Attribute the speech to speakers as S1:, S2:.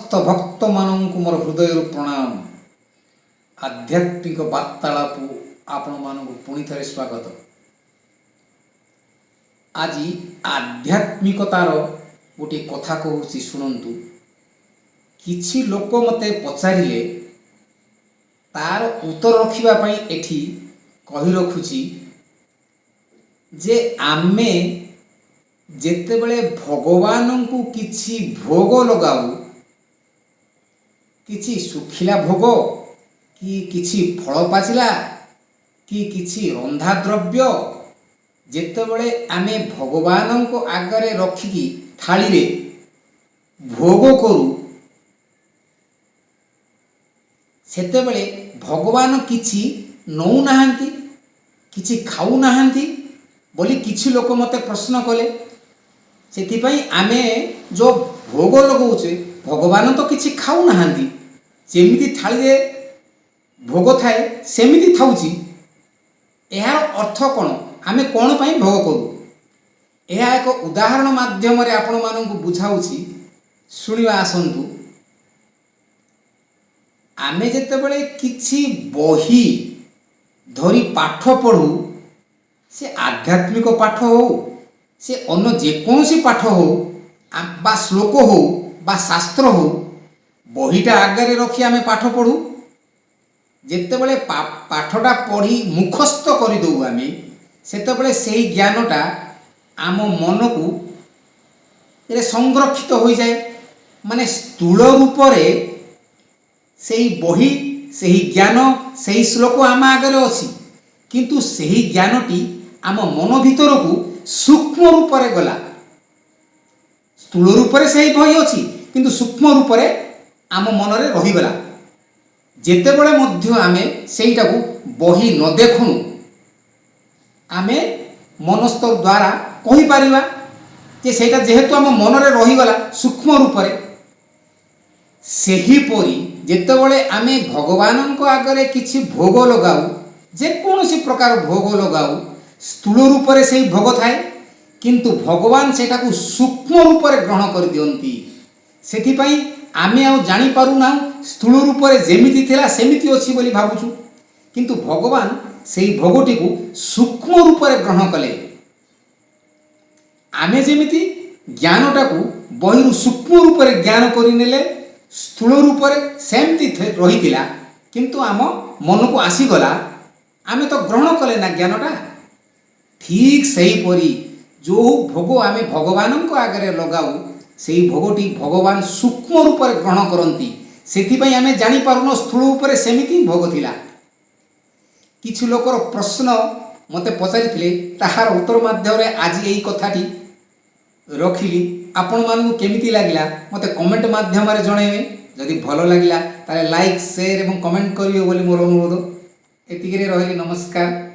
S1: समस्त भक्त मानक मोर हृदय प्रणाम। आध्यात्मिक वार्तालाप आपण मानक पुणी थे स्वागत। आज आध्यात्मिकतार गोटे कथा कहूँ शुणु। किछि लोक मते पचारिले तार उत्तर रखिबा एठी कहि रखुची जे आमे जेतेबेले भगवान को किछि भोग लगाऊ, किछि सुखिला भोग कि किछि फल पाचिला कि किछि रंधा द्रव्य जेतेबेले आमे भगवान को आगरे रखिकी थाली रे भोग करू, सेतेबेले भगवान किछि नौ नाहांती, किछि खाऊ नाहांती बोली किछि लोक मते प्रश्न कले। सेथिपाई आमे जो भोग लगाउचे भगवान तो किछि खाऊ नाहांती, जेमिति थाली रे भोग थाए सेमिति थाउची। एहार अर्थ कोन, आमे कोन पई भोग करू? एहा एक उदाहरण माध्यम रे आपण मानकु बुझाउची, सुनिवा आसंतु। आमे जेतेबेले किछि बही धरी पाठ पढ़ू, से आध्यात्मिक पाठ हो, से अन्य जेकोसी पाठ हो बा श्लोक हो बा शास्त्र हो, बहीटा आगे रखी आमे पाठ पढ़ू। जेतेबेले पाठटा पढ़ी मुखस्थ कर दऊ आमे, सेतेबेले सेही ज्ञानटा आम मन को संरक्षित हो जाए। माने स्थूल रूप रे सेही बही, सेही ज्ञान, सेही श्लोक आम आगे अछि, किंतु सेही ज्ञानटी आम मन भीतर को सूक्ष्म रूप रे गला। स्थूल रूप रे सेही बही अछि, किंतु सूक्ष्म रूप रे आम मन रे रही गला। जेतेबेले मध्य आमे सेहीटा को बही न देखुनु, आमे मनस्तर द्वारा कहि परिबा जे सेहीटा जेहेतु आम मन रे रही गला सूक्ष्म रूप रे। सेही परी जेतेबेले आमे भगवान को आगरे किछि भोग लगाऊ, जे कोनोसी प्रकार भोग लगाऊ, स्थूल रूप रे सेही भोग थाए, किंतु भगवान सेटा को सूक्ष्म रूप रे ग्रहण कर दियंती। सेथिपाई आमे आ जानि पारु ना स्थूल रूप रे जेमिति थिला सेमिति अछि बोली भाबुछु, किंतु भगवान सेही भोगटी को सूक्ष्म रूप रे ग्रहण कले। आमे जेमिति ज्ञानटा को बहिरु सूक्ष्म रूप रे ज्ञान करि नेले, स्थूल रूप रे सेमिति रहितिला, किंतु आम मन को आसी गला, आमे तो ग्रहण कले ना ज्ञानटा। ठीक सही परी जो भोग आमे भगवान को आगे लगाऊ, सेही भोगटी भगवान सूक्ष्म रूप रे ग्रहण करती। सेथिपाई आमे जानि पारुनो स्थूल रूप रे सेमिति भोग थिला। किछि लोकर प्रश्न मते पचारिथिले, ताहार उत्तर माध्यम रे आज एही कथाटी रखिली। आपण मानकु केमिति लागिला मते कमेंट माध्यम रे जणाइबे। जदि भलो लागिला ताले लाइक, शेयर एवं कमेंट करियो बोली मोर अनुरोध। एतिकिरे रहिली, नमस्कार।